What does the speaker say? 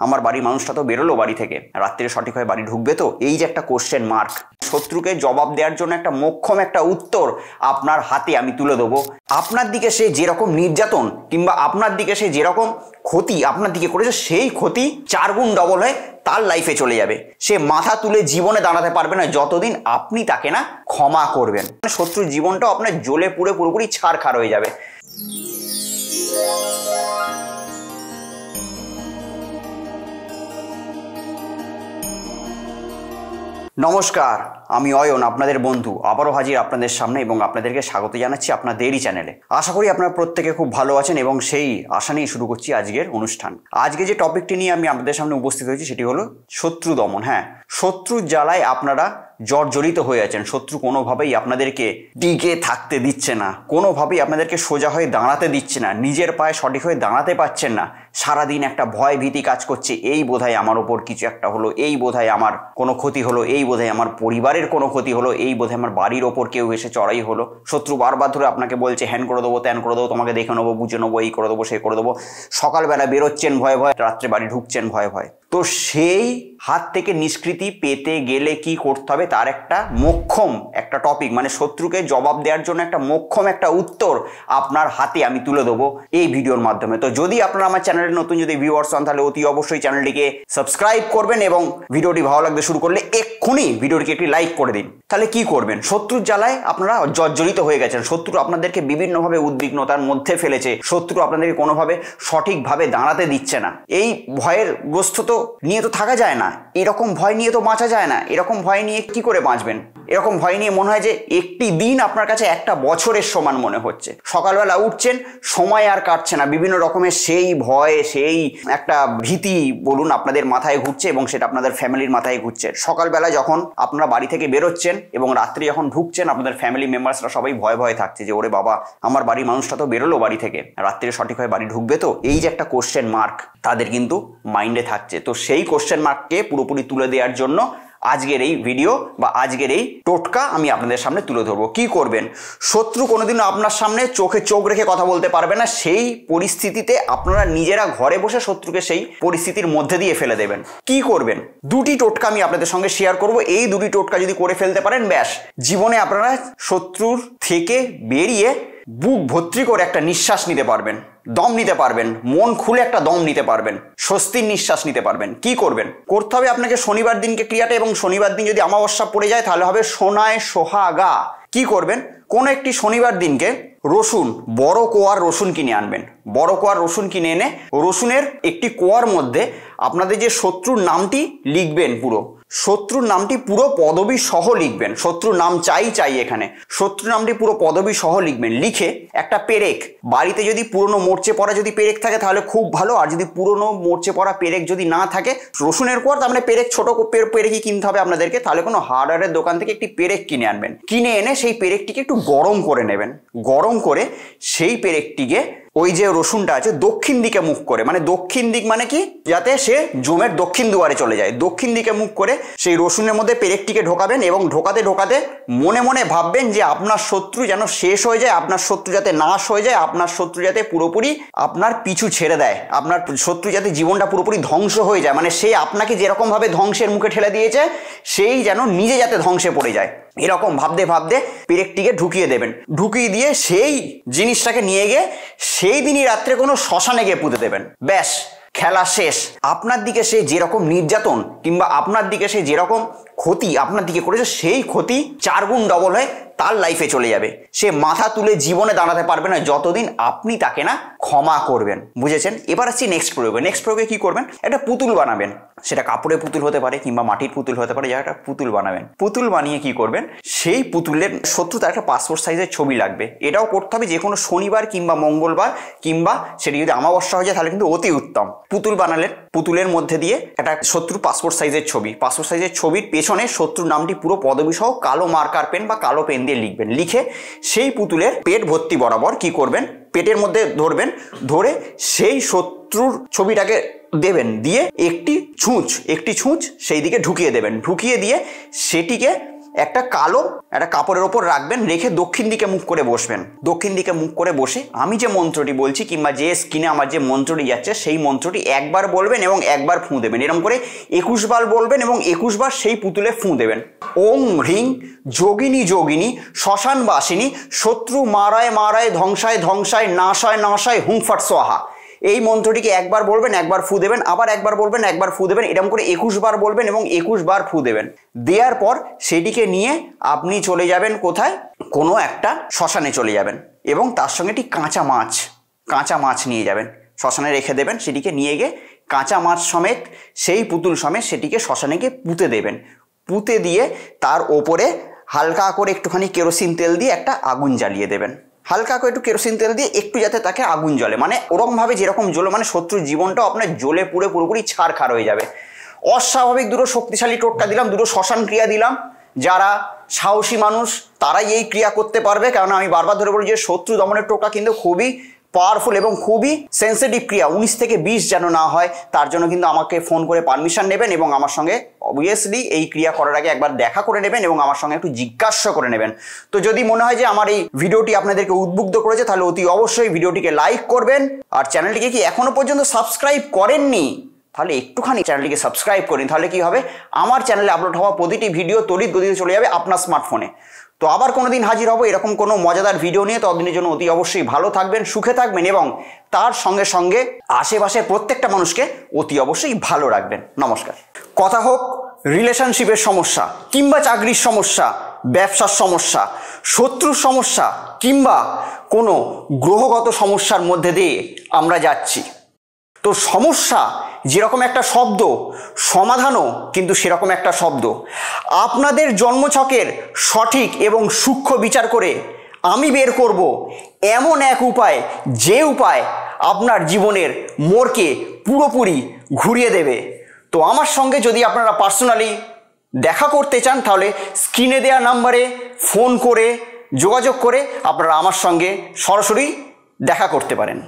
আমার বাড়ির মানুষটা তো বেরোলো বাড়ি থেকে, রাত্রে সঠিকভাবে বাড়ি ঢুকবে তো? এই যে একটা কোশ্চেন মার্ক, শত্রুকে জবাব দেওয়ার জন্য একটা মোক্ষম একটা উত্তর আপনার হাতে আমি তুলে দেবো। আপনার দিকে সে যেরকম নির্যাতন কিংবা আপনার দিকে সে যেরকম ক্ষতি আপনার দিকে করেছে, সেই ক্ষতি 4 গুণ ডবল হয়ে তার লাইফে চলে যাবে। সে মাথা তুলে জীবনে দাঁড়াতে পারবে না যতদিন আপনি তাকে না ক্ষমা করবেন। শত্রুর জীবনটাও আপনার জ্বলে পুড়ে পুরোপুরি ছারখার হয়ে যাবে। নমস্কার, আমি অয়ন, আপনাদের বন্ধু, আবারও হাজির আপনাদের সামনে এবং আপনাদেরকে স্বাগত জানাচ্ছি আপনাদেরই চ্যানেলে। আশা করি আপনারা প্রত্যেকে খুব ভালো আছেন এবং সেই আশা নিয়ে শুরু করছি আজকের অনুষ্ঠান। আজকে যে টপিকটি নিয়ে আমি আপনাদের সামনে উপস্থিত হয়েছি সেটি হলো শত্রু দমন। হ্যাঁ, শত্রুর জ্বালায় আপনারা জর্জরিত হয়ে আছেন। শত্রু কোনোভাবেই আপনাদেরকে টিকে থাকতে দিচ্ছে না, কোনোভাবেই আপনাদেরকে সোজা হয়ে দাঁড়াতে দিচ্ছে না, নিজের পায়ে সঠিক হয়ে দাঁড়াতে পারছেন না। সারাদিন একটা ভয় ভীতি কাজ করছে, এই বোধহয় আমার ওপর কিছু একটা হলো, এই বোধহয় আমার কোনো ক্ষতি হলো, এই বোধহয় আমার পরিবারের কোনো ক্ষতি হলো, এই বোধহয় আমার বাড়ির ওপর কেউ এসে চড়াই হলো। শত্রু বারবার ধরে আপনাকে বলছে হ্যান করে দেবো, ত্যান করে দেবো, তোমাকে দেখে নেবো, বুঝে নেবো, এই করে দেবো, সেই করে দেবো। সকালবেলা বেরোচ্ছেন ভয়ে ভয়ে, রাত্রে বাড়ি ঢুকছেন ভয়ে ভয়ে। তো সেই হাত থেকে নিষ্কৃতি পেতে গেলে কি করতে হবে তার একটা মোক্ষম একটা টপিক, মানে শত্রুকে জবাব দেওয়ার জন্য একটা মোক্ষম একটা উত্তর আপনার হাতে আমি তুলে দেবো এই ভিডিওর মাধ্যমে। তো যদি আপনারা আমার চ্যানেলে নতুন যদি ভিউয়ার্স হন তাহলে অতি অবশ্যই চ্যানেলটিকে সাবস্ক্রাইব করবেন এবং ভিডিওটি ভালো লাগতে শুরু করলে এক্ষুনি ভিডিওটিকে একটি লাইক করে দিন। তাহলে কি করবেন? শত্রুর জ্বালায় আপনারা জর্জরিত হয়ে গেছেন, শত্রু আপনাদেরকে বিভিন্নভাবে উদ্বিগ্নতার মধ্যে ফেলেছে, শত্রু আপনাদেরকে কোনোভাবে সঠিকভাবে দাঁড়াতে দিচ্ছে না। এই ভয়ের গ্রস্তত নিয়ে তো থাকা যায় না, এরকম ভয় নিয়ে তো বাঁচা যায় না। এরকম ভয় নিয়ে কি করে বাঁচবেন? এরকম ভয় নিয়ে মনে হয় যে একটি দিন আপনার কাছে একটা বছরের সমান মনে হচ্ছে। সকালবেলা উঠছেন, সময় আর কাটছে না, বিভিন্ন রকমের সেই ভয়, সেই একটা ভীতি বলুন আপনাদের মাথায় ঘুরছে এবং সেটা আপনাদের ফ্যামিলির মাথায় ঘুরছে। সকালবেলা যখন আপনারা বাড়ি থেকে বেরোচ্ছেন এবং রাত্রে যখন ঢুকছেন, আপনাদের ফ্যামিলি মেম্বার্সরা সবাই ভয়ে ভয়ে থাকছে যে ওরে বাবা, আমার বাড়ির মানুষটা তো বেরোলো বাড়ি থেকে, রাত্রে সঠিকভাবে বাড়ি ঢুকবে তো? এই যে একটা কোশ্চেন মার্ক তাদের কিন্তু মাইন্ডে থাকছে। তো সেই কোশ্চেন মার্ককে পুরোপুরি তুলে দেওয়ার জন্য আজকের এই ভিডিও বা আজকের এই টোটকা আমি আপনাদের সামনে তুলে ধরবো। কি করবেন? শত্রু কোনোদিনও আপনার সামনে চোখে চোখ রেখে কথা বলতে পারবে না। সেই পরিস্থিতিতে আপনারা নিজেরা ঘরে বসে শত্রুকে সেই পরিস্থিতির মধ্যে দিয়ে ফেলে দেবেন। কি করবেন? দুটি টোটকা আমি আপনাদের সঙ্গে শেয়ার করব। এই দুটি টোটকা যদি করে ফেলতে পারেন, ব্যাস, জীবনে আপনারা শত্রুর থেকে বেরিয়ে বুক ভর্তি করে একটা নিঃশ্বাস নিতে পারবেন, দম নিতে পারবেন, মন খুলে একটা দম নিতে পারবেন, স্বস্তির নিঃশ্বাস নিতে পারবেন। কি করবেন? করতে হবে আপনাকে শনিবার দিনকে ক্রিয়াটা, এবং শনিবার দিন যদি অমাবস্যা পড়ে যায় তাহলে হবে সোনায় সোহাগা। কি করবেন? কোন একটি শনিবার দিনকে রসুন, বড় কোয়ার রসুন কিনে আনবেন। বড় কোয়ার রসুন কিনে এনে রসুনের একটি কোয়ার মধ্যে আপনাদের যে শত্রুর নামটি লিখবেন, পুরো শত্রুর নামটি পুরো পদবী সহ লিখবেন। শত্রুর নাম চাই এখানে, শত্রুর নামটি পুরো পদবী সহ লিখবেন। লিখে একটা পেরেক, বাড়িতে যদি পুরনো মরচে পড়া যদি পেরেক থাকে তাহলে খুব ভালো, আর যদি পুরনো মরচে পড়া পেরেক যদি না থাকে, রসুনের কোয়ার তার মানে পেরেক, ছোট পেরেকই কিনতে হবে আপনাদেরকে। তাহলে কোনো হার্ডওয়্যারের দোকান থেকে একটি পেরেক কিনে আনবেন। কিনে এনে সেই পেরেকটিকে একটু গরম করে নেবেন। গরম করে সেই পেরেকটিকে ওই যে রসুনটা আছে দক্ষিণ দিকে মুখ করে, মানে দক্ষিণ দিক মানে কি, যাতে সে জমের দক্ষিণ দুয়ারে চলে যায়, দক্ষিণ দিকে মুখ করে সেই রসুনের মধ্যে পেরেকটিকে ঢোকাবেন এবং ঢোকাতে ঢোকাতে মনে মনে ভাববেন যে আপনার শত্রু যেন শেষ হয়ে যায়, আপনার শত্রু যাতে নাশ হয়ে যায়, আপনার শত্রু যাতে পুরোপুরি আপনার পিছু ছেড়ে দেয়, আপনার শত্রু যাতে জীবনটা পুরোপুরি ধ্বংস হয়ে যায়, মানে সে আপনাকে যেরকম ভাবে ধ্বংসের মুখে ঠেলে দিয়েছে সেই যেন নিজে যাতে ধ্বংসে পড়ে যায়। এরকম ভাবতে ভাবতে পেরেকটিকে ঢুকিয়ে দেবেন। ঢুকিয়ে দিয়ে সেই জিনিসটাকে নিয়ে গিয়ে সেই দিনই রাত্রে কোনো শ্মশানে গিয়ে পুঁতে দেবেন। ব্যাস, খেলা শেষ। আপনার দিকে সে যেরকম নির্যাতন কিংবা আপনার দিকে সে যেরকম ক্ষতি আপনার দিকে করেছে, সেই ক্ষতি 4 গুণ ডবল হয়ে তার লাইফে চলে যাবে। সে মাথা তুলে জীবনে দাঁড়াতে পারবে না যতদিন আপনি তাকে না ক্ষমা করবেন। বুঝেছেন? এবার আসছি নেক্সট প্রয়োগে। নেক্সট প্রয়োগে কি করবেন? একটা পুতুল বানাবেন। সেটা কাপড়ের পুতুল হতে পারে কিংবা মাটির পুতুল হতে পারে, একটা পুতুল বানাবেন। পুতুল বানিয়ে কি করবেন? সেই পুতুলের শত্রু তার একটা পাসপোর্ট সাইজের ছবি লাগবে। এটাও করতে হবে যে কোনো শনিবার কিংবা মঙ্গলবার, কিংবা সেটি যদি অমাবস্যা হয়ে যায় তাহলে কিন্তু অতি উত্তম। পুতুল বানালেন, পুতুলের মধ্যে দিয়ে একটা শত্রুর পাসপোর্ট সাইজের ছবি, পাসপোর্ট সাইজের ছবির পেছনে শত্রুর নামটি পুরো পদবী সহ কালো মার্কার পেন বা কালো পেন দিয়ে লিখবেন। লিখে সেই পুতুলের পেট ভর্তি বরাবর কি করবেন? পেটের মধ্যে ধরবেন, ধরে সেই শত্রুর ছবিটাকে দেবেন, দিয়ে একটি ছুঁচ সেই দিকে ঢুকিয়ে দেবেন। ঢুকিয়ে দিয়ে সেটিকে একটা কালো একটা কাপড়ের ওপর রাখবেন, রেখে দক্ষিণ দিকে মুখ করে বসবেন। দক্ষিণ দিকে মুখ করে বসে আমি যে মন্ত্রটি বলছি কিংবা যে স্ক্রিনে আমার যে মন্ত্রটি যাচ্ছে সেই মন্ত্রটি একবার বলবেন এবং একবার ফুঁ দেবেন। এরকম করে 21 বার বলবেন এবং 21 বার সেই পুতুলে ফুঁ দেবেন। ওং হ্রিং যোগিনী যোগিনী শ্মশানবাসিনী শত্রু মারায় মারায় ধ্বংসায় ধ্বংসায় নাশায় নাশায় হুং ফট সোহা। এই মন্ত্রটিকে একবার বলবেন, একবার ফু দেবেন, আবার একবার বলবেন, একবার ফু দেবেন। এরকম করে 21 বার বলবেন এবং 21 বার ফু দেবেন। দেওয়ার পর সেটিকে নিয়ে আপনি চলে যাবেন কোথায়? কোনো একটা শ্মশানে চলে যাবেন এবং তার সঙ্গে একটি কাঁচা মাছ নিয়ে যাবেন, শ্মশানে রেখে দেবেন। সেটিকে নিয়ে গিয়ে কাঁচা মাছ সমেত সেই পুতুল সমেত সেটিকে শ্মশানে গিয়ে পুঁতে দেবেন। পুঁতে দিয়ে তার ওপরে হালকা করে একটুখানি কেরোসিন তেল দিয়ে একটা আগুন জ্বালিয়ে দেবেন। হালকা করে একটু কেরোসিন তেল দিয়ে একটু যাতে তাকে আগুন জ্বলে, মানে ওরকমভাবে যেরকম জ্বলে মানে শত্রুর জীবনটাও আপনার জ্বলে পুড়ে পুরোপুরি ছাড়খাড় হয়ে যাবে। অস্বাভাবিক দুটো শক্তিশালী টোটকা দিলাম, দুটো শ্মশান ক্রিয়া দিলাম। যারা সাহসী মানুষ তারাই এই ক্রিয়া করতে পারবে, কারণ আমি বারবার ধরে বলি যে শত্রু দমনের টোটকা কিন্তু খুবই পাওয়ারফুল এবং খুবই সেন্সিটিভ ক্রিয়া। 19 থেকে 20 যেন না হয় তার জন্য কিন্তু আমাকে ফোন করে পারমিশন নেবেন এবং আমার সঙ্গে অবভিয়াসলি এই ক্রিয়া করার আগে একবার দেখা করে নেবেন এবং আমার সঙ্গে একটু জিজ্ঞাসা করে নেবেন। তো যদি মনে হয় যে আমার এই ভিডিওটি আপনাদেরকে উদ্বুদ্ধ করেছে তাহলে অতি অবশ্যই ভিডিওটিকে লাইক করবেন। আর চ্যানেলটিকে কি এখনো পর্যন্ত সাবস্ক্রাইব করেননি তাহলে একটুখানি চ্যানেলটিকে সাবস্ক্রাইব করুন। তাহলে কি হবে, আমার চ্যানেলে আপলোড হওয়া প্রতিটি ভিডিও তড়িৎ গতিতে চলে যাবে আপনার স্মার্টফোনে। তো আবার কোনোদিন হাজির হব এরকম কোনো মজাদার ভিডিও নিয়ে। ততদিনের জন্য অতি অবশ্যই ভালো থাকবেন, সুখে থাকবেন এবং তার সঙ্গে সঙ্গে আশেপাশের প্রত্যেকটা মানুষকে অতি অবশ্যই ভালো রাখবেন। নমস্কার। কথা হোক রিলেশনশিপের সমস্যা কিংবা চাকরির সমস্যা, ব্যবসার সমস্যা, শত্রুর সমস্যা কিংবা কোনো গ্রহগত সমস্যার মধ্যে দিয়ে আমরা যাচ্ছি, তো সমস্যা যেরকম একটা শব্দ, সমাধানও কিন্তু সেরকম একটা শব্দ। আপনাদের জন্মছকের সঠিক এবং সূক্ষ্ম বিচার করে আমি বের করব এমন এক উপায়, যে উপায় আপনার জীবনের মোড়কে পুরোপুরি ঘুরিয়ে দেবে। তো আমার সঙ্গে যদি আপনারা পার্সোনালি দেখা করতে চান তাহলে স্ক্রিনে দেওয়া নাম্বারে ফোন করে যোগাযোগ করে আপনারা আমার সঙ্গে সরাসরি দেখা করতে পারেন।